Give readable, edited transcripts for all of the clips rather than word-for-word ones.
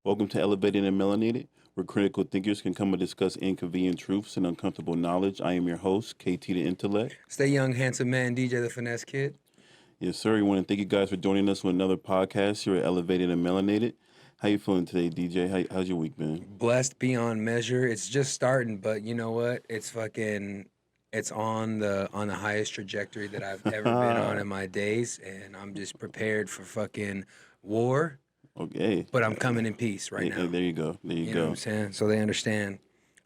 Welcome to Elevated and Melanated, where critical thinkers can come and discuss inconvenient truths and uncomfortable knowledge. I am your host, KT the Intellect. Stay young, handsome man, DJ the Finesse Kid. Yes, sir. We want to thank you guys for joining us with another podcast here at Elevated and Melanated. How you feeling today, DJ? How's your week been? Blessed beyond measure. It's just starting, but you know what? It's on the highest trajectory that I've ever been on in my days, and I'm just prepared for fucking war. Okay. But I'm coming in peace right now. There you go. There you You go. know what I'm saying? So they understand.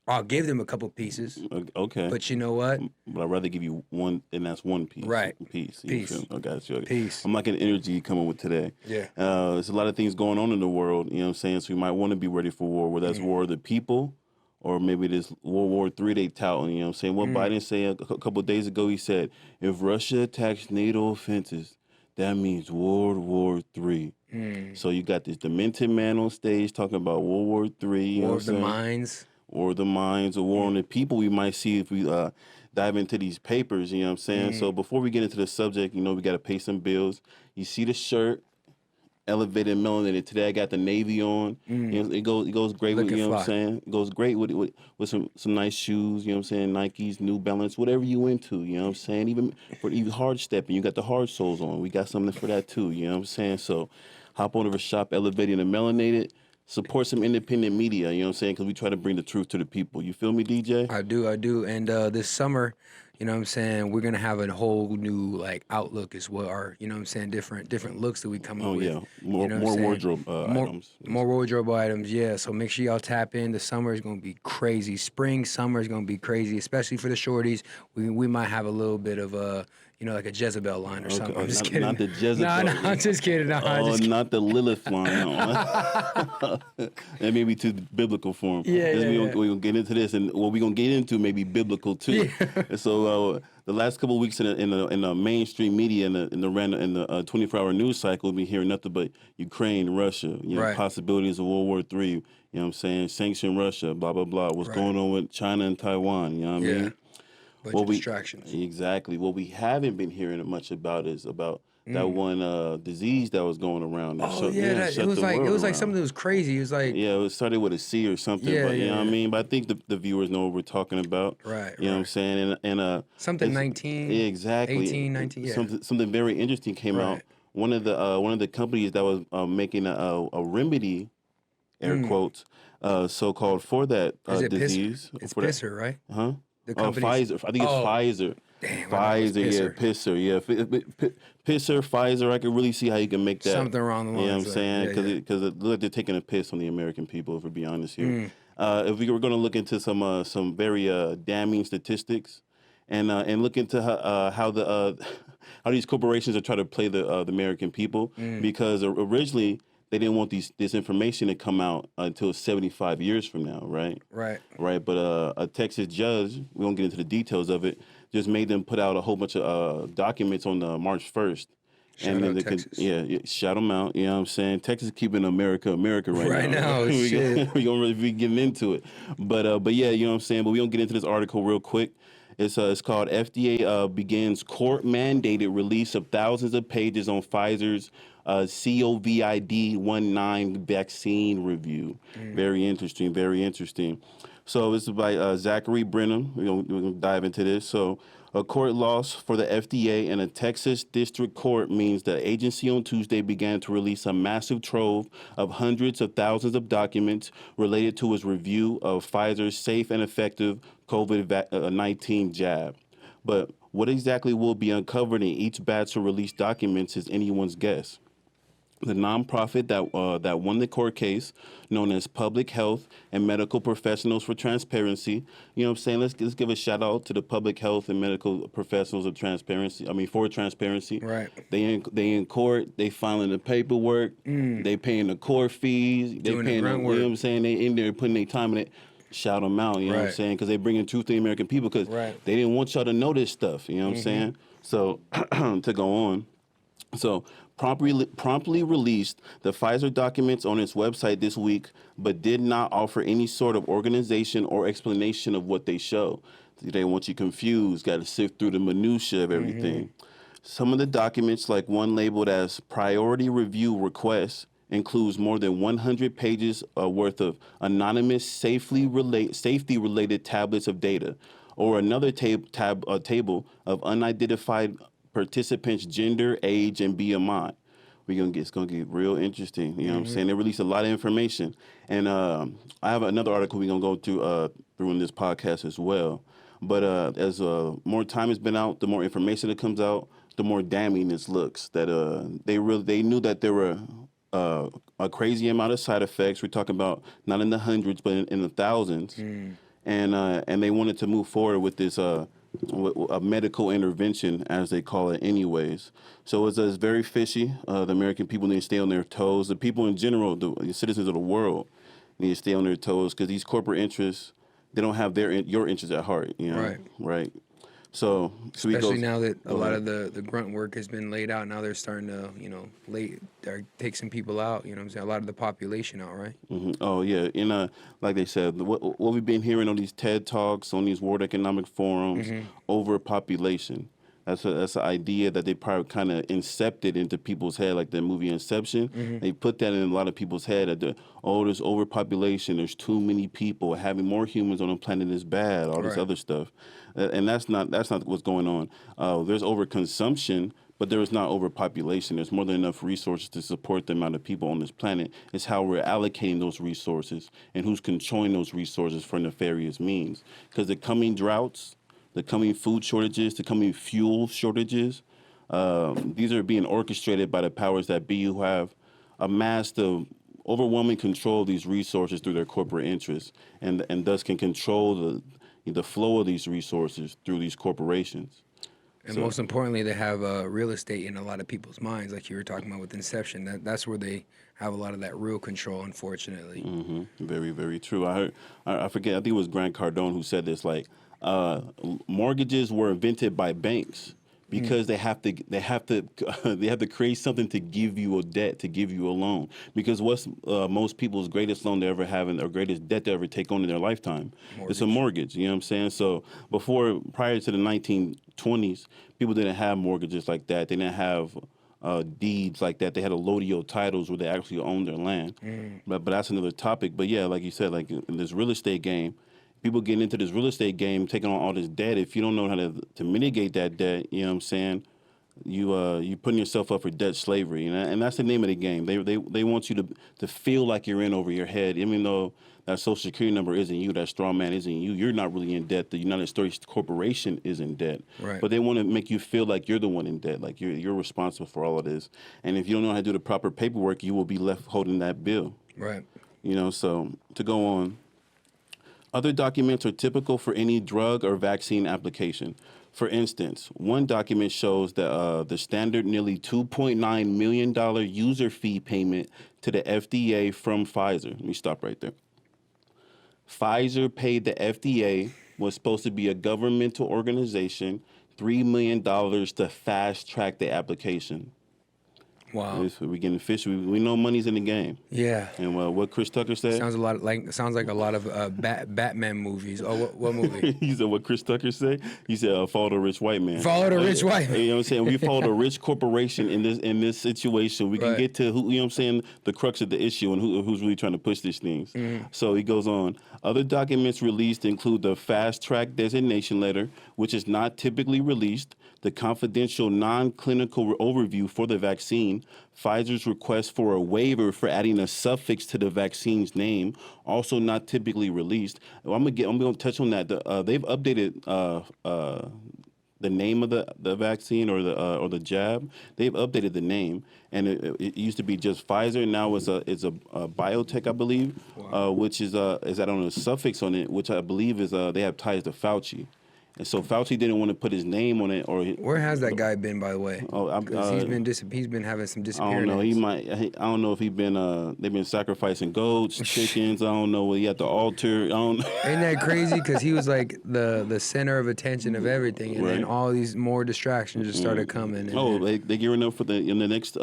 I'll give them a couple pieces, Okay. but you know what? But I'd rather give you one, and that's one piece. Right. Piece. Peace. I got you. Peace. I'm liking the energy you coming with today. Yeah. There's a lot of things going on in the world, you know what I'm saying? So we might want to be ready for war, whether that's war of the people or maybe this World War III they touting, you know what I'm saying? What Biden said a couple of days ago, he said, if Russia attacks NATO offenses, that means World War III. So you got this demented man on stage talking about World War III. You know War what of I'm the saying? minds. Or the minds, or war on the people we might see if we dive into these papers, you know what I'm saying? So before we get into the subject, you know, we got to pay some bills. You see the shirt, Elevated and Melanated. Today I got the navy on. You know, it goes great with, Looking you know what I'm fly. saying? It goes great with some nice shoes, you know what I'm saying? Nikes, New Balance, whatever you into, you know what I'm saying? Even hard stepping, you got the hard soles on. We got something for that too, you know what I'm saying? So hop on over shop Elevated and Melanated. Support some independent media, you know what I'm saying? Because we try to bring the truth to the people. You feel me, DJ? I do. And this summer, you know what I'm saying, we're gonna have a whole new like outlook as well, or you know what I'm saying, different looks that we come up Oh, with. yeah. You More know what I'm saying? wardrobe items. More wardrobe items, yeah. So make sure y'all tap in. The summer is gonna be crazy. Spring, summer is gonna be crazy, especially for the shorties. We might have a little bit of a, you know, like a Jezebel line or something. I'm just kidding. Not the Jezebel. No, I'm just kidding. No, I'm Oh, just kidding. not the Lilith line. That may be too biblical for him. Yeah, We're yeah. gonna get into this, and what we're gonna get into may be biblical too. And so the last couple of weeks in the mainstream media in the 24-hour news cycle, we've been hearing nothing but Ukraine, Russia, you know, Right. possibilities of World War III. You know what I'm saying? Sanction Russia, blah blah blah. What's going on with China and Taiwan? You know what I Yeah. mean? Bunch of distractions. Exactly. What we haven't been hearing much about is about that one disease that was going around. That Oh shut- yeah, shut it was the like world around. something that was crazy. It was like Yeah, it started with a C or something, Yeah, but you yeah, know what yeah. I mean? But I think the viewers know what we're talking about. Right, You know what I'm right. saying? And something it's- 19, yeah, exactly. 18, 19, yeah. Something very interesting came out. Right. One of the companies that was making a remedy, air quotes, so-called for that Is it disease. Pisser? It's for that- Pisser, right? Huh? The Oh, company's- Pfizer. I think it's Oh, Pfizer. damn, I thought it was Pfizer, yeah, Pisser, Pfizer. I could really see how you can make that. Something along the You know what I'm lines of- saying? yeah, yeah. Because it look like they're taking a piss on the American people, if we're being honest here. If we were going to look into some very damning statistics, and look into how how these corporations are trying to play the American people, because originally they didn't want this information to come out until 75 years from now, right? Right. Right, but a Texas judge, we won't get into the details of it, just made them put out a whole bunch of documents on March 1st. Shout out then they Texas. yeah, shout them out. You know what I'm saying? Texas keeping America Right now, we shit. we gonna really be getting into it, but yeah, you know what I'm saying. But we gonna get into this article real quick. It's called FDA begins court mandated release of thousands of pages on Pfizer's COVID-19 vaccine review. Very interesting. Very interesting. So this is by Zachary Brenham. We're gonna dive into this. So a court loss for the FDA and a Texas district court means the agency on Tuesday began to release a massive trove of hundreds of thousands of documents related to its review of Pfizer's safe and effective COVID-19 jab. But what exactly will be uncovered in each batch of released documents is anyone's guess. The nonprofit that won the court case, known as Public Health and Medical Professionals for Transparency, you know what I'm saying? Let's give a shout out to the Public Health and Medical Professionals of Transparency. I mean, for transparency. Right. They in court. They filing the paperwork. They paying the court fees. They Doing the paying grunt you know what work. I'm saying? They in there putting their time in it. Shout them out. You know what I'm Right. saying? Because they bringing truth to the American people. Because Right. they didn't want y'all to know this stuff. You know what I'm saying? So to go on. So promptly released the Pfizer documents on its website this week, but did not offer any sort of organization or explanation of what they show. They want you confused, got to sift through the minutia of everything. Some of the documents, like one labeled as priority review request, includes more than 100 pages worth of anonymous safety-related tablets of data, or another table of unidentified participants' gender, age, and BMI. It's gonna get real interesting. You know what I'm saying? They released a lot of information, and I have another article we're gonna go through in this podcast as well. But as more time has been out, the more information that comes out, the more damning this looks. That they knew that there were a crazy amount of side effects. We're talking about not in the hundreds, but in the thousands, and they wanted to move forward with this a medical intervention, as they call it, anyways. So it's very fishy. The American people need to stay on their toes. The people in general, the citizens of the world, need to stay on their toes because these corporate interests, they don't have your interests at heart. You know? Right. So especially now that a lot of the grunt work has been laid out, now they're starting to, take some people out, you know what I'm saying? A lot of the population out, right? Mm-hmm. Oh, yeah. And like they said, what we've been hearing on these TED Talks, on these World Economic Forums, overpopulation. That's an idea that they probably kind of incepted into people's head, like the movie Inception. They put that in a lot of people's head that there's overpopulation, there's too many people, having more humans on the planet is bad, all this other stuff. And that's not what's going on. There's overconsumption, but there is not overpopulation. There's more than enough resources to support the amount of people on this planet. It's how we're allocating those resources and who's controlling those resources for nefarious means. Because the coming droughts, the coming food shortages, the coming fuel shortages, these are being orchestrated by the powers that be, who have amassed the overwhelming control of these resources through their corporate interests, and thus can control the flow of these resources through these corporations. And most importantly, they have real estate in a lot of people's minds, like you were talking about with Inception. That's where they have a lot of that real control, unfortunately. Very, very true. I forget, I think it was Grant Cardone who said this, like, mortgages were invented by banks because they have to create something to give you a debt, to give you a loan. Because what's most people's greatest loan they ever have, or greatest debt they ever take on in their lifetime? It's a mortgage. You know what I'm saying? So prior to the 1920s, people didn't have mortgages like that. They didn't have deeds like that. They had allodial titles where they actually owned their land. But that's another topic. But yeah, like you said, like in this real estate game, people getting into this real estate game, taking on all this debt. If you don't know how to mitigate that debt, you know what I'm saying, you putting yourself up for debt slavery, and that's the name of the game. They want you to feel like you're in over your head, even though that Social Security number isn't you, that straw man isn't you. You're not really in debt. The United States Corporation is in debt, right? But they want to make you feel like you're the one in debt, like you're responsible for all of this. And if you don't know how to do the proper paperwork, you will be left holding that bill, right? You know. So to go on. Other documents are typical for any drug or vaccine application. For instance, one document shows that the standard nearly $2.9 million user fee payment to the FDA from Pfizer. Let me stop right there. Pfizer paid the FDA, was supposed to be a governmental organization, $3 million to fast track the application. Wow. We're getting fishy. We know money's in the game. Yeah. And what Chris Tucker said? Sounds like a lot of Batman movies. Oh, what movie? He said what Chris Tucker said? He said follow the rich white man. Follow the rich white man. You know what I'm saying? We follow the rich corporation in this situation. We can get to who, you know what I'm saying, the crux of the issue and who's really trying to push these things. So he goes on. Other documents released include the fast track designation letter, which is not typically released, the confidential non-clinical overview for the vaccine, Pfizer's request for a waiver for adding a suffix to the vaccine's name, also not typically released. I'm gonna touch on that. They've updated the name of the vaccine or the jab. They've updated the name, and it used to be just Pfizer. Now it's a biotech, I believe, which is that on a suffix on it, which I believe is they have ties to Fauci. And so Fauci didn't want to put his name on it. Where has that guy been, by the way? He's been having some disappearances. I don't know. I don't know if he's been. They've been sacrificing goats, chickens. I don't know. He at the altar. I don't. Ain't that crazy? Because he was like the center of attention of everything, and then all these more distractions just started coming. They gearing up for in the next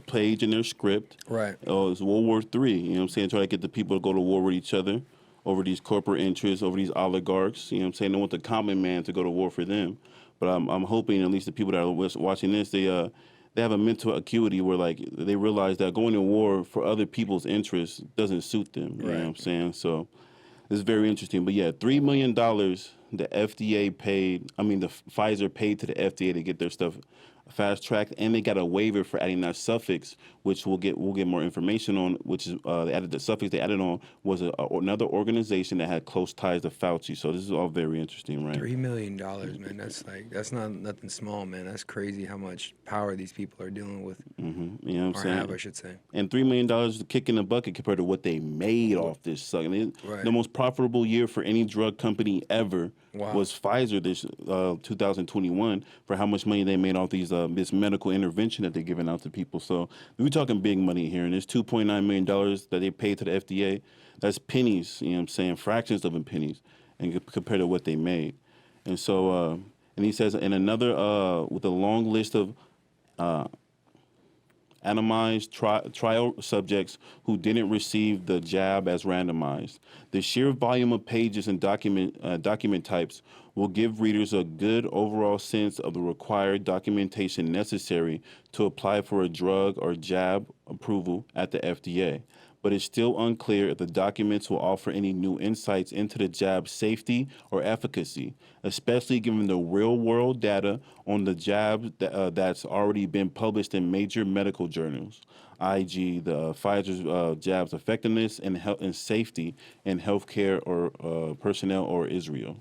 page in their script. Right. Oh, it's World War III. You know what I'm saying? Try to get the people to go to war with each other over these corporate interests, over these oligarchs. You know what I'm saying? They want the common man to go to war for them. But I'm hoping at least the people that are watching this, they have a mental acuity where like they realize that going to war for other people's interests doesn't suit them. You know what I'm saying? So it's very interesting. But yeah, $3 million the FDA paid. I mean, the Pfizer paid to the FDA to get their stuff fast tracked, and they got a waiver for adding that suffix, which we'll get more information on. Which is they added the suffix they added on was another organization that had close ties to Fauci. So this is all very interesting, right? $3 million, man. That's not nothing small, man. That's crazy how much power these people are dealing with, You know what I'm or saying? have, I should say. And $3 million to kick in the bucket compared to what they made off this sucker. Right. The most profitable year for any drug company ever Wow. was Pfizer this 2021 for how much money they made off these this medical intervention that they're giving out to people. So we're talking big money here, and this $2.9 million that they paid to the FDA, that's pennies. You know what I'm saying? Fractions of pennies, and compared to what they made. And so, and he says in another with a long list of randomized trial subjects who didn't receive the jab as randomized. The sheer volume of pages and document types will give readers a good overall sense of the required documentation necessary to apply for a drug or jab approval at the FDA. But it's still unclear if the documents will offer any new insights into the jab's safety or efficacy, especially given the real-world data on the jab that's already been published in major medical journals, i.g., the Pfizer's jab's effectiveness and safety in healthcare or personnel or Israel.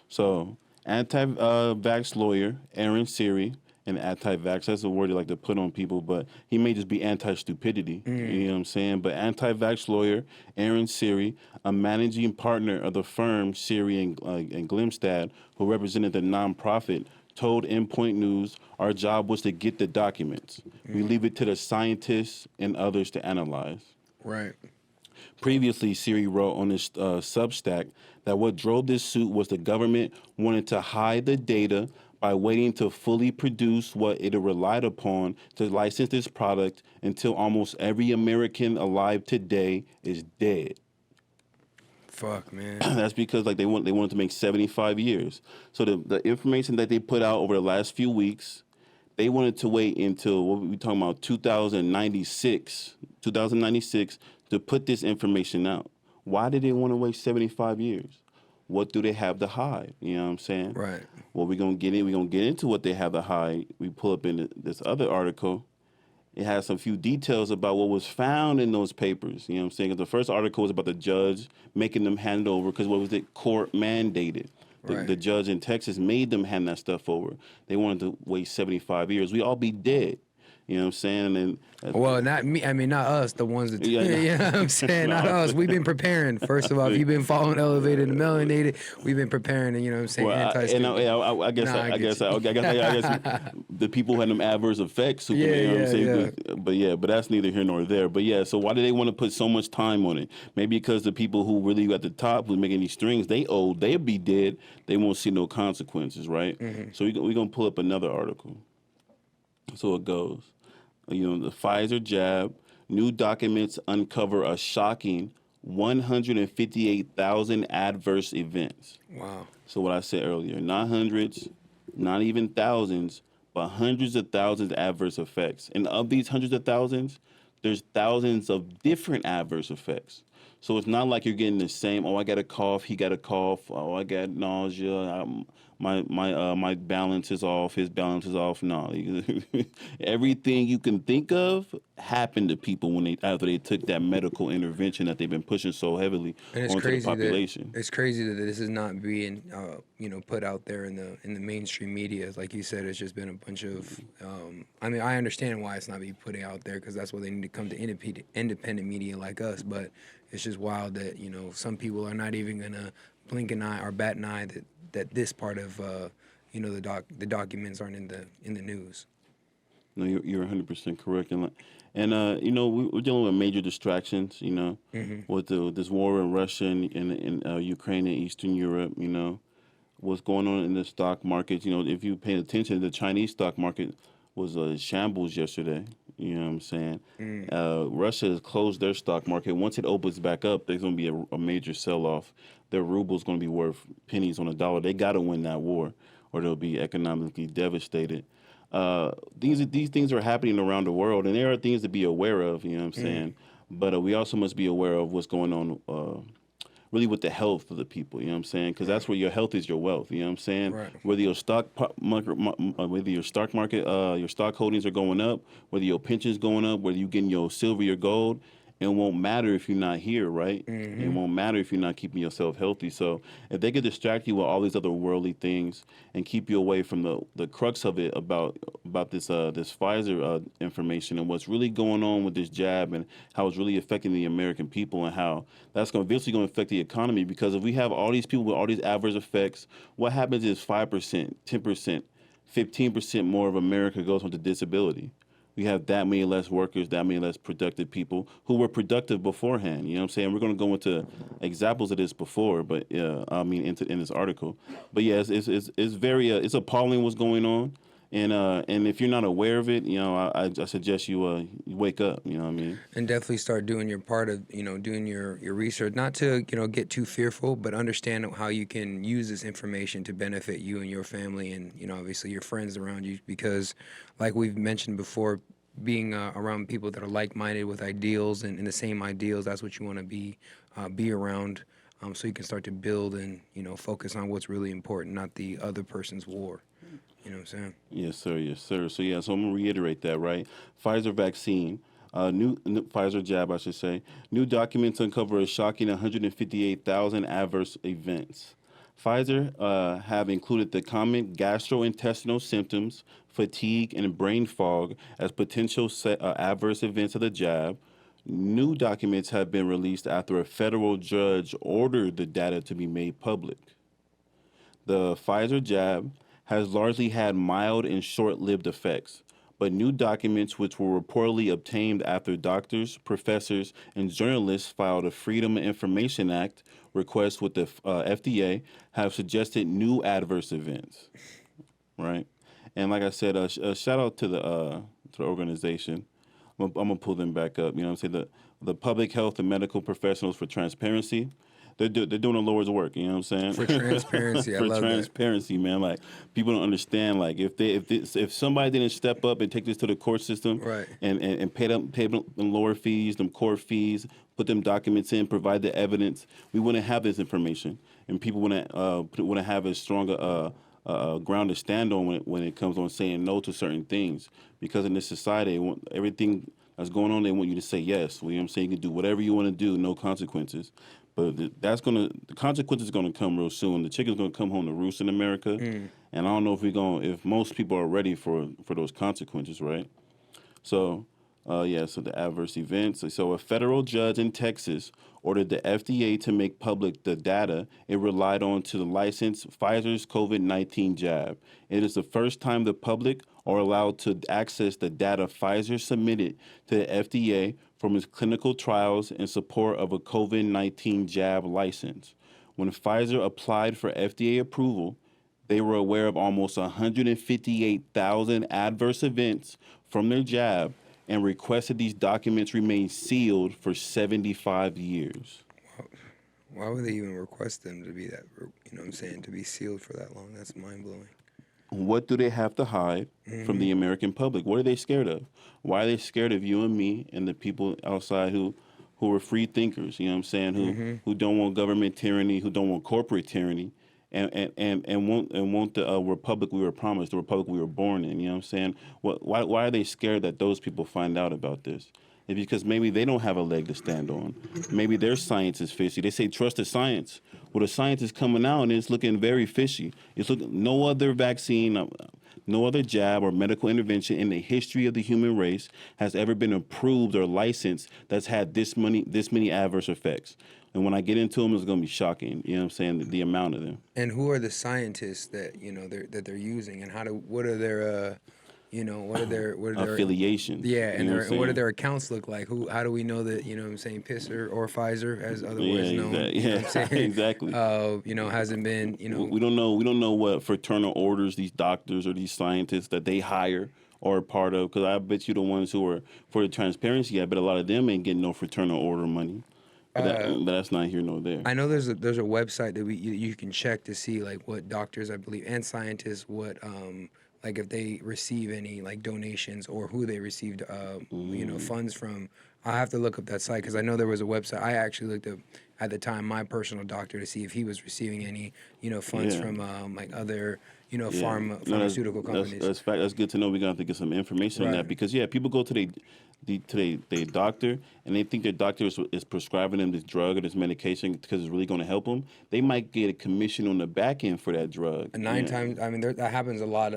So, anti-vax lawyer Aaron Siri, and anti-vax, that's a word they like to put on people, but he may just be anti-stupidity. You know what I'm saying? But anti-vax lawyer Aaron Siri, a managing partner of the firm Siri and Glimstad, who represented the nonprofit, told Endpoint News, "Our job was to get the documents. We leave it to the scientists and others to analyze." Right. Previously, Siri wrote on his Substack that what drove this suit was the government wanted to hide the data by waiting to fully produce what it relied upon to license this product until almost every American alive today is dead. Fuck, man. That's because like they wanted to make 75 years. So the information that they put out over the last few weeks, they wanted to wait until what we talking about 2096 to put this information out. Why did they want to wait 75 years? What do they have to hide? You know what I'm saying? Right. Well, we're gonna get into what they have to hide. We pull up in this other article. It has some few details about what was found in those papers. You know what I'm saying? 'Cause the first article was about the judge making them hand over because what was it? Court mandated. The judge in Texas made them hand that stuff over. They wanted to wait 75 years. We all be dead. You know what I'm saying? And Well, not me. I mean, not us. The ones that, Yeah, you know what I'm saying? Not us. We've been preparing. First of all, if you've been following Elevated and Melanated, we've been preparing, and you know what I'm saying? well, I guess Nah, I get you. I guess the people who had them adverse effects. Who Yeah, you know what I'm saying? yeah. But that's neither here nor there. But yeah, so why do they want to put so much time on it? Maybe because the people who really at the top who's making these strings, they'll be dead. They won't see no consequences, right? So we're gonna pull up another article. So it goes. You know, the Pfizer jab, new documents uncover a shocking 158,000 adverse events. Wow. So what I said earlier, not hundreds, not even thousands, but hundreds of thousands of adverse effects. And of these hundreds of thousands, there's thousands of different adverse effects. So it's not like you're getting the same, oh, I got a cough, he got a cough, oh, I got nausea, my balance is off, his balance is off. No, everything you can think of happened to people after they took that medical intervention that they've been pushing so heavily onto the population. It's crazy that this is not being, put out there in the mainstream media. Like you said, it's just been a bunch of. I mean, I understand why it's not being put out there because that's why they need to come to independent media like us. But it's just wild that some people are not even gonna blink an eye or bat an eye that this part of the documents aren't in the news. No, you're 100% correct, and we're dealing with major distractions, with this war in Russia and Ukraine and Eastern Europe, what's going on in the stock market. If you pay attention, the Chinese stock market was a shambles yesterday. You know what I'm saying? Russia has closed their stock market. Once it opens back up, there's going to be a major sell-off. Their ruble's going to be worth pennies on a dollar. They got to win that war, or they'll be economically devastated. these things are happening around the world, and there are things to be aware of. You know what I'm Mm, saying? But we also must be aware of what's going on. Really with the health of the people, you know what I'm saying? Because right, that's where your health is your wealth, you know what I'm saying? right. Whether whether your stock market, your stock holdings are going up, whether your pension's going up, whether you getting your silver, your gold, it won't matter if you're not here, right? It Mm-hmm. won't matter if you're not keeping yourself healthy. So if they could distract you with all these other worldly things and keep you away from the crux of it about this Pfizer information and what's really going on with this jab and how it's really affecting the American people and how that's going eventually going to affect the economy, because if we have all these people with all these adverse effects, what happens is 5%, 10%, 15% more of America goes into disability. We have that many less workers, that many less productive people who were productive beforehand. You know what I'm saying? We're going to go into examples of this before, but I mean, in this article. But yeah, it's very it's appalling what's going on, and if you're not aware of it, you know, I suggest you wake up. You know what I mean? And definitely start doing your part of, doing your research, not to, get too fearful, but understand how you can use this information to benefit you and your family and, obviously your friends around you. Because like we've mentioned before, being around people that are like-minded with ideals and the same ideals, that's what you want to be around, so you can start to build and, focus on what's really important, not the other person's war. You know what I'm saying? Yes, sir. Yes, sir. So yeah, so I'm gonna reiterate that, right? Pfizer vaccine, new Pfizer jab, I should say. New documents uncover a shocking 158,000 adverse events. Pfizer have included the common gastrointestinal symptoms, fatigue, and brain fog as potential adverse events of the jab. New documents have been released after a federal judge ordered the data to be made public. The Pfizer jab has largely had mild and short lived effects, but new documents, which were reportedly obtained after doctors, professors, and journalists filed a Freedom of Information Act request with the FDA, have suggested new adverse events, right? And like I said, a shout out to the organization. I'm gonna pull them back up. You know what I'm saying? The public health and medical professionals for transparency. They're doing the Lord's work. You know what I'm For saying? transparency, I For love that. transparency, man. Like people don't understand. Like if somebody didn't step up and take this to the court system Right. and pay them lower fees, them court fees, put them documents in, provide the evidence, we wouldn't have this information, and people wouldn't have a stronger ground to stand on when it comes on saying no to certain things. Because in this society, everything that's going on, they want you to say yes. You know what I'm saying? You can do whatever you want to do, no consequences. But the consequences are gonna come real soon. The chicken's gonna come home to roost in America, Mm. and I don't know if most people are ready for those consequences, right? So, yeah, so the adverse events. So, a federal judge in Texas ordered the FDA to make public the data it relied on to license Pfizer's COVID-19 jab. It is the first time the public are allowed to access the data Pfizer submitted to the FDA from its clinical trials in support of a COVID-19 jab license. When Pfizer applied for FDA approval, they were aware of almost 158,000 adverse events from their jab and requested these documents remain sealed for 75 years. Why would they even request them to be that, what I'm saying, to be sealed for that long? That's mind blowing. What do they have to hide from Mm-hmm. the American public? What are they scared of? Why are they scared of you and me and the people outside who are free thinkers, you know what I'm saying, Mm-hmm. who don't want government tyranny, who don't want corporate tyranny, and want the republic we were promised, the republic we were born in, you know what I'm saying? Why are they scared that those people find out about this? It's because maybe they don't have a leg to stand on. Maybe their science is fishy. They say trust the science. Well, the science is coming out and it's looking very fishy. It's looking no other vaccine, no other jab or medical intervention in the history of the human race has ever been approved or licensed that's had this many adverse effects. And when I get into them, it's going to be shocking. You know what I'm saying? The amount of them. And who are the scientists that they're using, and what are their Affiliations. yeah, You know what I'm and what do saying? their accounts look like? How do we know that, what I'm saying, piss or Pfizer, as Yeah, otherwise known, exactly. you know what I'm Yeah, saying, exactly. hasn't been, We don't know. We don't know what fraternal orders these doctors or these scientists that they hire are a part of. Because I bet you the ones who are for the transparency, I bet a lot of them ain't getting no fraternal order money. But uh, that's not here nor there. I know there's a website that you can check to see like what doctors, I believe, and scientists, like if they receive any like donations or who they received, funds from. I have to look up that site because I know there was a website. I actually looked up at the time my personal doctor to see if he was receiving any, funds Yeah. from like other, Yeah, no, pharmaceutical companies. that's fact. That's good to know. We're gonna have to get some information on Right. that because people go to their doctor and they think their doctor is prescribing them this drug or this medication because it's really gonna help them. They might get a commission on the back end for that drug. And nine times, I mean, that happens a lot.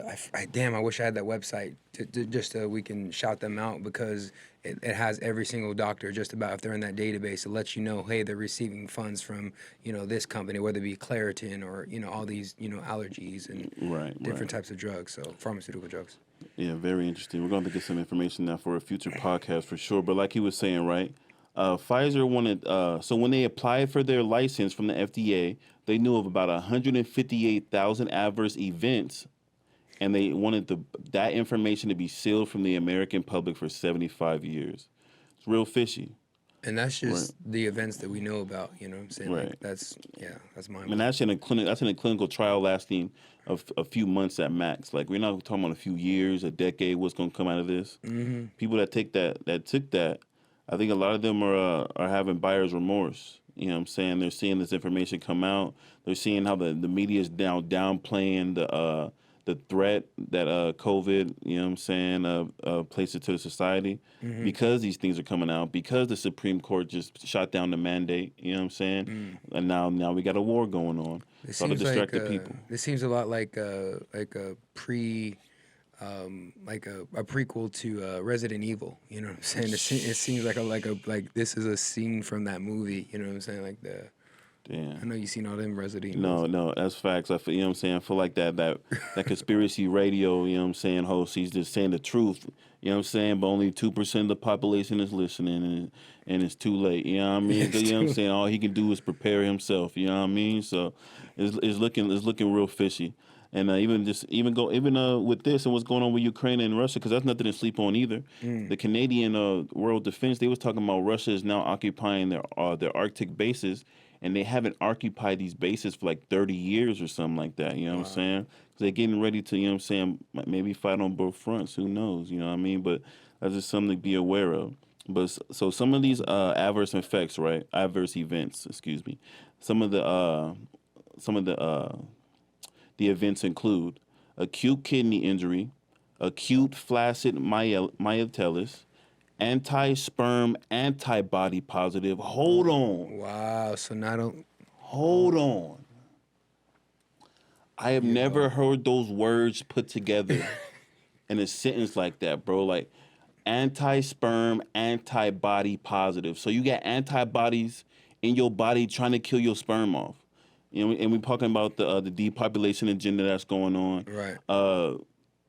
Damn, I wish I had that website just so we can shout them out because it has every single doctor just about if they're in that database. It lets you know, hey, they're receiving funds from, this company, whether it be Claritin or, all these, allergies and different types of drugs, so pharmaceutical drugs. Yeah, very interesting. We're going to get some information now for a future podcast for sure. But like he was saying, right? Pfizer wanted, so when they applied for their license from the FDA, they knew of about 158,000 adverse events, and they wanted that information to be sealed from the American public for 75 years. It's real fishy. And that's just the events that we know about, you know what I'm saying? Right. Like that's my And that's in a clinic. That's in a clinical trial lasting a few months at max. Like we're not talking about a few years, a decade. What's going to come out of this? Mm-hmm. People that took that, I think a lot of them are having buyer's remorse. You know what I'm saying? They're seeing this information come out. They're seeing how the media is now downplaying the threat that COVID, you know what I'm saying, places to the society because these things are coming out, because the Supreme Court just shot down the mandate, you know what I'm saying? And now we got a war going on. It So to seems distract like the people. this seems a lot like a pre like a prequel to Resident Evil. You know what I'm saying? It seems like this is a scene from that movie. You know what I'm saying? Like I Damn. know you've seen all them Resident No, Evils. no, that's facts. I feel, you know what I'm saying? I feel like that conspiracy radio, you know what I'm saying, host, he's just saying the truth, you know what I'm saying, but only 2% of the population is listening and it's too late, you know what I mean? You know what I'm saying? All he can do is prepare himself, you know what I mean? So it's looking real fishy. And even with this and what's going on with Ukraine and Russia, because that's nothing to sleep on either. The Canadian World Defense, they was talking about Russia is now occupying their Arctic bases, and they haven't occupied these bases for like 30 years or something like that. You know what I'm saying? 'Cause they're getting ready to, you know what I'm saying, maybe fight on both fronts. Who knows? You know what I mean? But that's just something to be aware of. But so some of these adverse effects, right? Adverse events, excuse me. Some of the events include acute kidney injury, acute flaccid myelitis, anti-sperm antibody positive. Hold on. Wow. So not only Hold on. I have never heard those words put together in a sentence like that, bro. Like anti-sperm antibody positive. So you got antibodies in your body trying to kill your sperm off. You know, and we're talking about the depopulation agenda that's going on. right.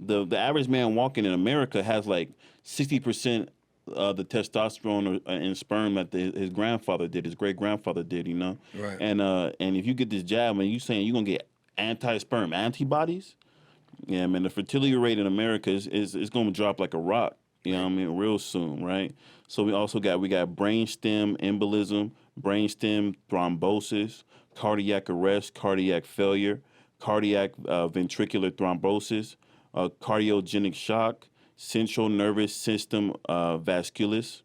The average man walking in America has like 60% the testosterone in sperm that his grandfather did, his great grandfather did, you know. Right. And if you get this jab and you saying you're gonna get anti-sperm antibodies, yeah, man, the fertility rate in America is gonna drop like a rock. You know what I mean, real soon, right? So we got brainstem embolism, brainstem thrombosis, cardiac arrest, cardiac failure, cardiac ventricular thrombosis, cardiogenic shock, central nervous system vasculis,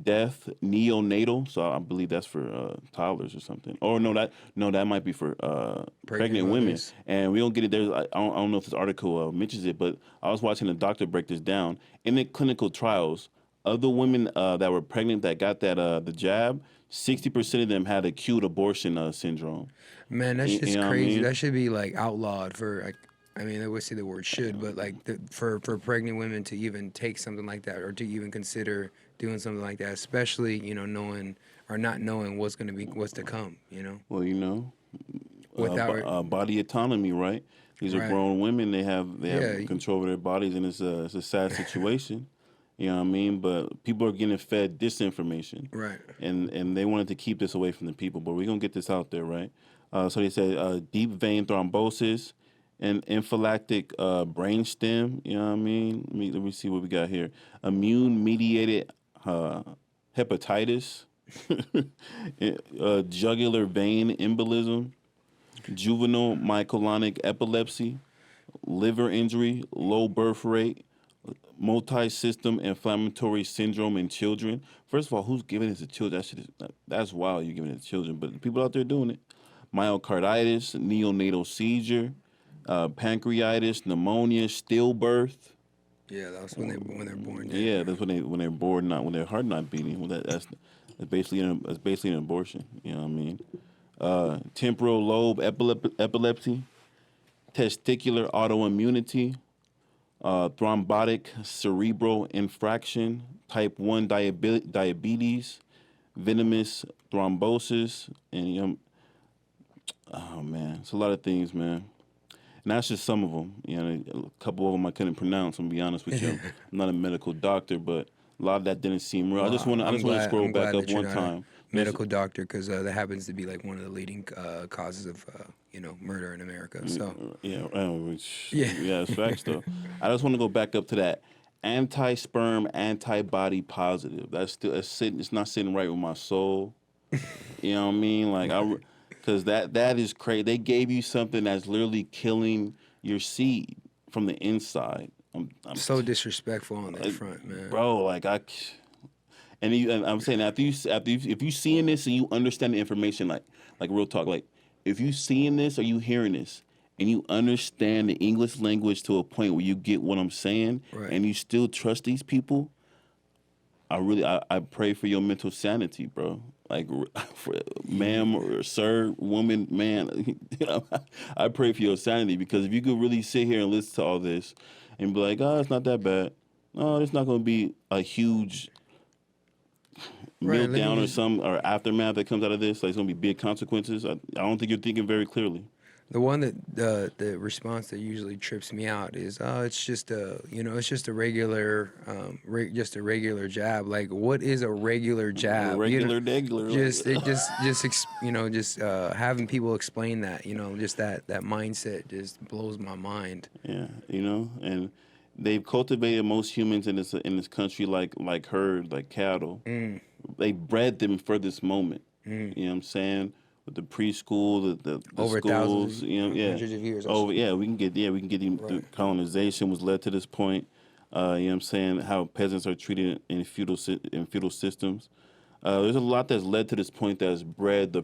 death, neonatal. So I believe that's for toddlers or something. Or that might be for pregnant women. mothers. And we don't get it there. I don't know if this article mentions it, but I was watching a doctor break this down. In the clinical trials, of the women that were pregnant that got that the jab, 60% of them had acute abortion syndrome. Man, that's You just know what I crazy. mean? That should be like outlawed for like. I mean, I would say the word should, but like for pregnant women to even take something like that or to even consider doing something like that, especially knowing or not knowing what's to come. Well, Without body autonomy, right? These are Right. grown women. They have Yeah. control over their bodies, and it's a sad situation. You know what I mean? But people are getting fed disinformation, right. and they wanted to keep this away from the people. But we're gonna get this out there, right? So they said deep vein thrombosis and anaphylactic brainstem. You know what I mean? Let me see what we got here. Immune mediated hepatitis, jugular vein embolism, juvenile myoclonic epilepsy, liver injury, low birth rate, multi-system inflammatory syndrome in children. First of all, who's giving it to children? That's wild. You're giving it to children, but the people out there doing it. Myocarditis, neonatal seizure, pancreatitis, pneumonia, stillbirth. Yeah, that's when they're born dead. Yeah, that's when they're born, not when their heart not beating. Well, that's basically an abortion. You know what I mean? Temporal lobe epilepsy, testicular autoimmunity, thrombotic cerebral infraction, type 1 diabetes, venomous thrombosis, and oh man, it's a lot of things, man. And that's just some of them. You know, a couple of them I couldn't pronounce. I'm gonna be honest with you. I'm not a medical doctor, but a lot of that didn't seem real. I just want to scroll back up one time. Medical doctor, because that happens to be like one of the leading causes of murder in America. So yeah, Yeah. it's facts though. I just want to go back up to that anti-sperm, antibody positive. That's sitting. It's not sitting right with my soul. You know what I mean? Like because that is crazy. They gave you something that's literally killing your seed from the inside. I'm so disrespectful on that front, man. bro. Like and I'm saying if you seeing this and you understand the information, like real talk, like if you seeing this or you hearing this and you understand the English language to a point where you get what I'm saying, Right. and you still trust these people, I pray for your mental sanity, bro. Like, for ma'am or sir, woman, man, I pray for your sanity, because if you could really sit here and listen to all this and be like, oh, it's not that bad. No, it's not going to be a huge Right, meltdown or aftermath that comes out of this. Like, it's going to be big consequences. I don't think you're thinking very clearly. The one that the response that usually trips me out is, oh, it's just a regular just a regular jab. Like, what is a regular jab? Regular. Having people explain that, just that mindset just blows my mind. Yeah, and they've cultivated most humans in this country like herd, like cattle. They bred them for this moment. You know what I'm saying? With the preschool, the Over schools, hundreds of years. we can get the colonization was led to this point. You know what I'm saying? How peasants are treated in feudal systems. There's a lot that's led to this point that's bred the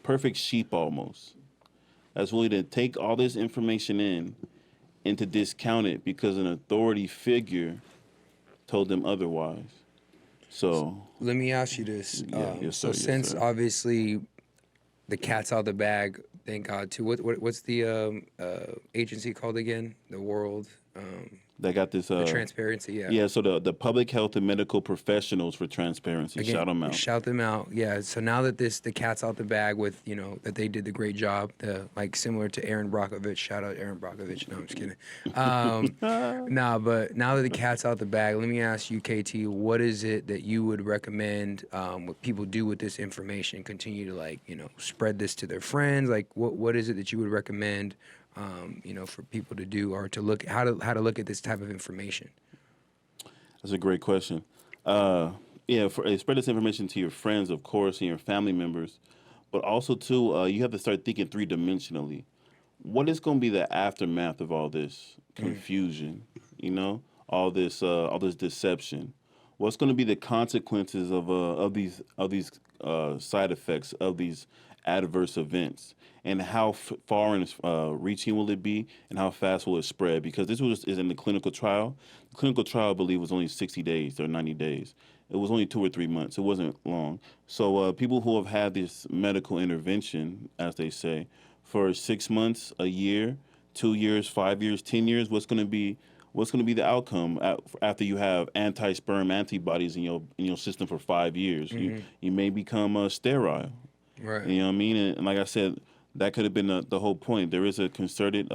perfect sheep almost. That's really to take all this information in and to discount it because an authority figure told them otherwise. So let me ask you this. Yes, sir. Since obviously the cat's out of the bag, thank God. Too. What's the agency called again? The World. They got this. The transparency, yeah. Yeah, so the public health and medical professionals for transparency. Again, shout them out. Shout them out, yeah. So now that the cat's out the bag with, that they did the great job, similar to Aaron Brockovich. Shout out Aaron Brockovich. No, I'm just kidding. But now that the cat's out the bag, let me ask you, KT, what is it that you would recommend what people do with this information? Continue to spread this to their friends. Like, what is it that you would recommend? For people to do or to look how to look at this type of information? That's a great question. Spread this information to your friends, of course, and your family members, but also too, you have to start thinking 3-dimensionally. What is going to be the aftermath of all this confusion? All this deception. What's going to be the consequences of these side effects of these adverse events? And how far and reaching will it be, and how fast will it spread? Because this is in the clinical trial. The clinical trial, I believe, was only 60 days or 90 days. It was only 2 or 3 months. It wasn't long. So people who have had this medical intervention, as they say, for 6 months, a year, 2 years, 5 years, 10 years, what's going to be the outcome after you have anti-sperm antibodies in your system for 5 years? Mm-hmm. You may become sterile. Right. You know what I mean? And like I said, that could have been the whole point. There is a concerted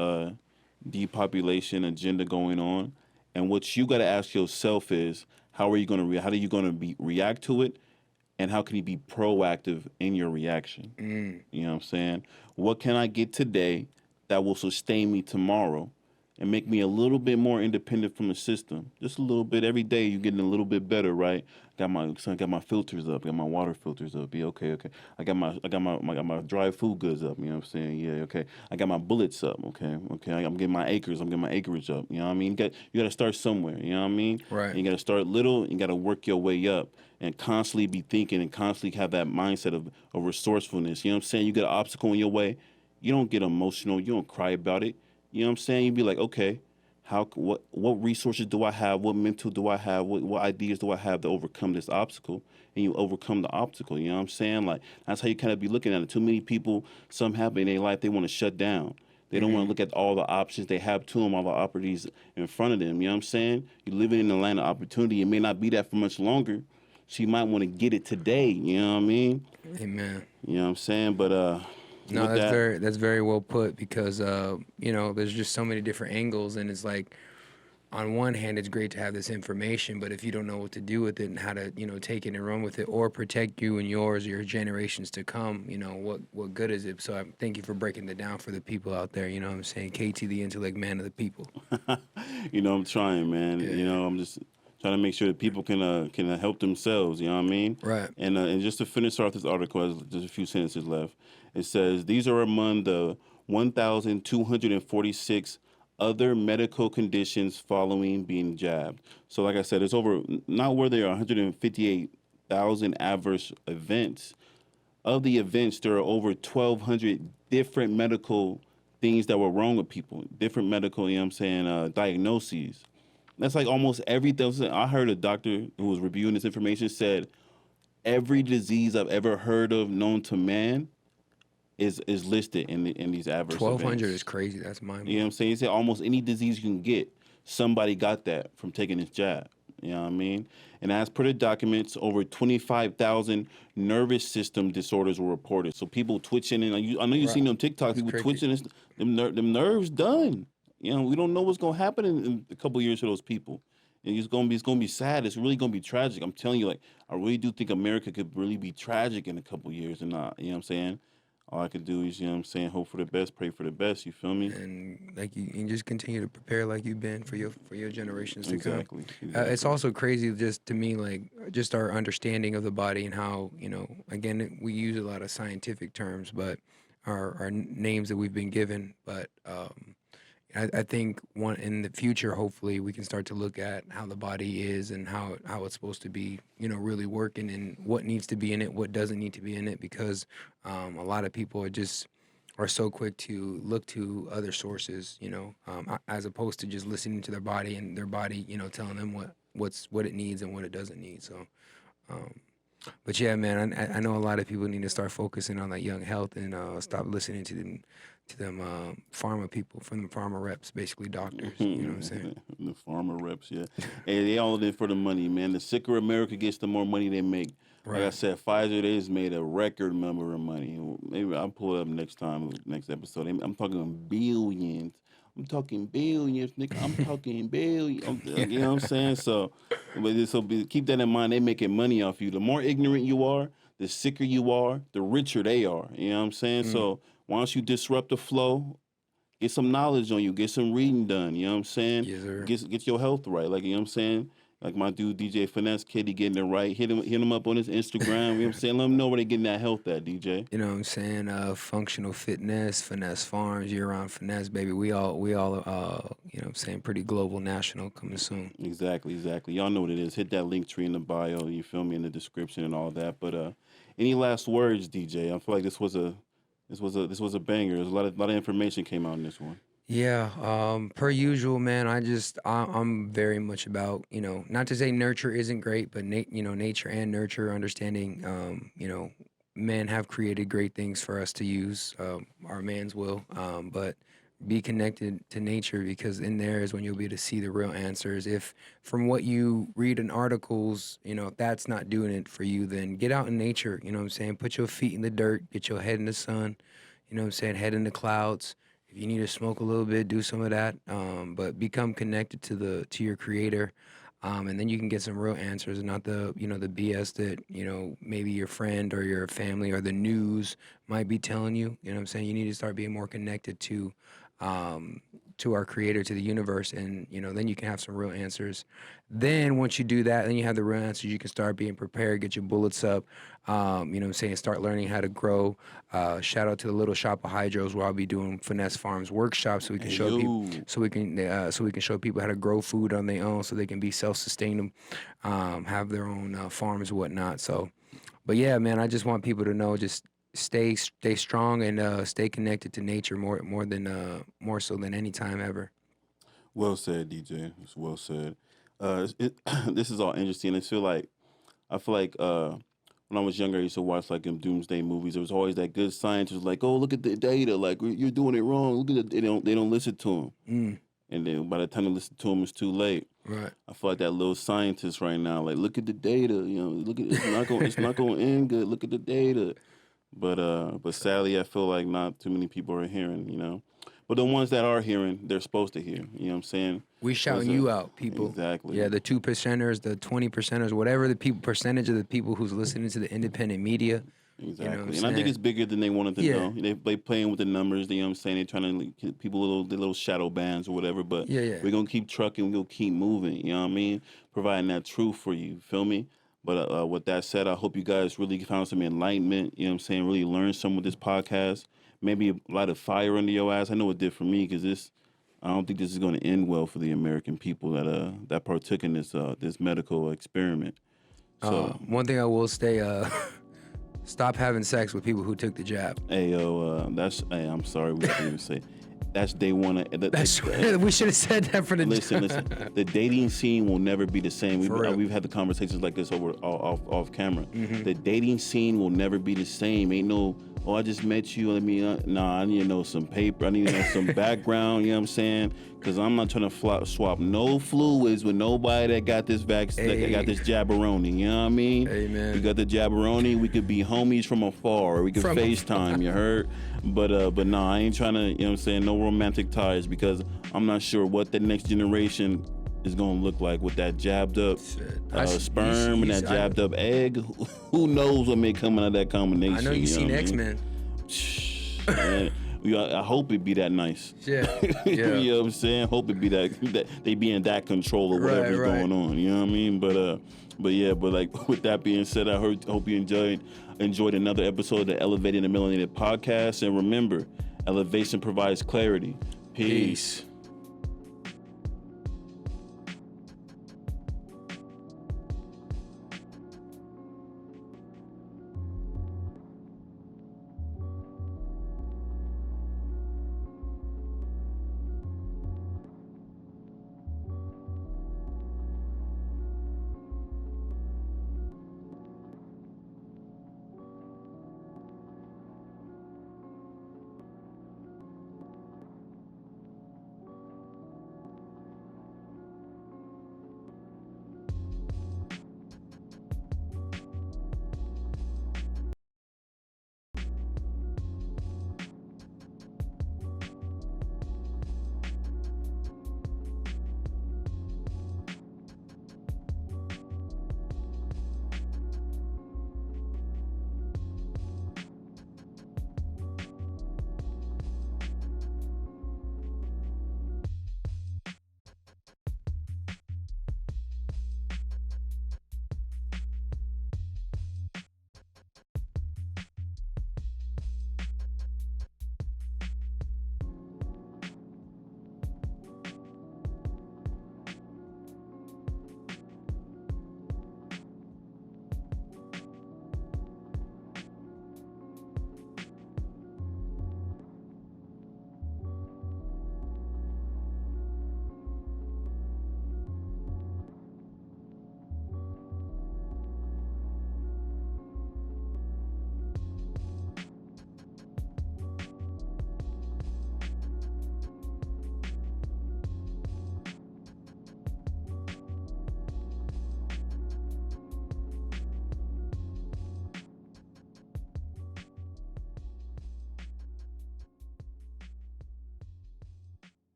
depopulation agenda going on, and what you got to ask yourself is, how are you going to react to it, and how can you be proactive in your reaction? You know what I'm saying? What can I get today that will sustain me tomorrow, and make me a little bit more independent from the system. Just a little bit every day. You're getting a little bit better, right? Got my filters up, got my water filters up. Yeah, okay, okay. I got my dry food goods up. You know what I'm saying? Yeah, okay. I got my bullets up. Okay, okay. I'm getting my acres. I'm getting my acreage up. You know what I mean? You got to start somewhere. You know what I mean? Right. And you got to start little. And you got to work your way up, and constantly be thinking and constantly have that mindset of resourcefulness. You know what I'm saying? You get an obstacle in your way, you don't get emotional. You don't cry about it. You know what I'm saying? You be like, okay, what resources do I have? What mental do I have? What ideas do I have to overcome this obstacle? And you overcome the obstacle. You know what I'm saying? Like that's how you kind of be looking at it. Too many people, some happen in their life, they want to shut down. They don't want to Mm-hmm. look at all the options they have to them, all the opportunities in front of them. You know what I'm saying? You're living in the land of opportunity. It may not be that for much longer. So you might want to get it today. You know what I mean? Amen. You know what I'm saying? But No, with that, that's very well put because there's just so many different angles, and it's like on one hand it's great to have this information, but if you don't know what to do with it and how to, take it and run with it or protect you and yours or your generations to come, what good is it? So I thank you for breaking it down for the people out there, you know what I'm saying? KT the intellect man of the people. I'm trying, man. Yeah. I'm just trying to make sure that people can help themselves. You know what I mean? Right. And just to finish off this article, there's just a few sentences left. It says these are among the 1,246 other medical conditions following being jabbed. So, like I said, it's over. Not where there are 158,000 adverse events. Of the events, there are over 1,200 different medical things that were wrong with people, different medical, you know what I'm saying, diagnoses. That's like almost everything. I heard a doctor who was reviewing this information said every disease I've ever heard of known to man is listed in these adverse 1,200 is events. crazy. That's mind You know what blowing. I'm saying? He said almost any disease you can get, somebody got that from taking this jab. You know what I mean? And as per the documents, over 25,000 nervous system disorders were reported. So people twitching, and I know you've Right. seen them TikTok, That's people cricket. twitching, them nerves done. We don't know what's gonna happen in a couple years for those people. And it's gonna be sad. It's really gonna be tragic. I'm telling you, like I really do think America could really be tragic in a couple years, and not. You know what I'm saying? All I could do is, you know what I'm saying, hope for the best, pray for the best. You feel me? And like you just continue to prepare like you've been for your generations to come. Exactly. It's Exactly. also crazy just to me like just our understanding of the body and how again we use a lot of scientific terms, but our names that we've been given. But I think one in the future, hopefully, we can start to look at how the body is and how it's supposed to be, really working and what needs to be in it, what doesn't need to be in it, because a lot of people are so quick to look to other sources, as opposed to just listening to their body and their body, telling them what it needs and what it doesn't need. So, um, but yeah, man, I know a lot of people need to start focusing on like young health and stop listening to them pharma people from the pharma reps, basically doctors. You know what I'm saying? The farmer reps, yeah. Hey, they all in for the money, man. The sicker America gets, the more money they make. Like I Right. said, Pfizer, they just made a record number of money. Maybe I'll pull it up next time, next episode. I'm talking billions. I'm talking billions, nigga. I'm talking billions. You know what I'm saying? Keep that in mind. They making money off you. The more ignorant you are, the sicker you are, the richer they are. You know what I'm saying? Mm, So why don't you disrupt the flow? Get some knowledge on you. Get some reading done. You know what I'm saying? yes, sir. Get your health right. Like, you know what I'm saying? Like my dude DJ Finesse Kid, he getting it right. Hit him up on his Instagram. You know what I'm saying? Let him know where they getting that health at, DJ. You know what I'm saying? Functional fitness, finesse farms, year-round finesse, baby. We all, you know what I'm saying? Pretty global, national, coming soon. Exactly, exactly. Y'all know what it is. Hit that link tree in the bio. You feel me in the description and all that. But any last words, DJ? I feel like this was a banger. There's a lot of information came out in this one. Yeah, per usual, man. I'm very much about, not to say nurture isn't great, but nature and nurture, understanding, men have created great things for us to use. Our man's will, but be connected to nature because in there is when you'll be able to see the real answers. If from what you read in articles, if that's not doing it for you, then get out in nature. You know what I'm saying? Put your feet in the dirt, get your head in the sun. You know what I'm saying? Head in the clouds. If you need to smoke a little bit, do some of that. But become connected to your creator, and then you can get some real answers, and not the BS that maybe your friend or your family or the news might be telling you. You know what I'm saying? You need to start being more connected to, um, to our creator, to the universe, and then you can have some real answers. Then once you do that, then you have the real answers. You can start being prepared, get your bullets up. What I'm saying, start learning how to grow. Shout out to the Little Shop of Hydros, where I'll be doing Finesse Farms workshops, so we can show people, so we can show people how to grow food on their own, so they can be self-sustaining, have their own farms and whatnot. So, but yeah, man, I just want people to know, just stay strong and stay connected to nature more so than any time ever. Well said, DJ. It's well said. This is all interesting. I feel like when I was younger, I used to watch like them doomsday movies. There was always that good scientist like, "Oh, look at the data. Like you're doing it wrong. Look at it." They don't listen to him. And then by the time they listen to him, it's too late. Right. I feel like that little scientist right now. Like, look at the data. Look at it's not going to end good. Look at the data. But sadly, I feel like not too many people are hearing. But the ones that are hearing, they're supposed to hear. You know what I'm saying? We shouting you out, people. Exactly. Yeah, the 2%ers, the 20%ers, whatever the percentage of the people who's listening to the independent media. Exactly. And I think it's bigger than they wanted to know. They playing with the numbers, you know what I'm saying? They're trying to get people the little shadow bands or whatever. But we're going to keep trucking. We're going to keep moving, you know what I mean? Providing that truth for you, feel me? But with that said, I hope you guys really found some enlightenment, you know what I'm saying? Really learned some with this podcast. Maybe a lot of fire under your ass. I know it did for me, because I don't think this is going to end well for the American people that partook in this medical experiment. So one thing I will say, stop having sex with people who took the jab. Hey, I'm sorry, we didn't even say. That's day one. We should have said that for the listen. The dating scene will never be the same. We've had the conversations like this off camera. Mm-hmm. The dating scene will never be the same. Ain't no, I just met you. Nah, I need to know some paper. I need to know some background. You know what I'm saying? Because I'm not trying to swap no fluids with nobody that got this vaccine, that got this jabberoni. You know what I mean? Amen. We got the jabberoni. We could be homies from afar. Or we could FaceTime. You heard? But nah, I ain't trying to. You know what I'm saying? No romantic ties, because I'm not sure what the next generation is gonna look like with that jabbed up sperm and that jabbed up egg. Who knows what may come out of that combination? I know you've seen X-Men. I hope it be that nice. Yeah. You know what I'm saying? Hope it be that they be in that control of whatever's going on. You know what I mean? But like with that being said, I hope you enjoyed another episode of the Elevating the Melanated podcast. And remember, elevation provides clarity. Peace.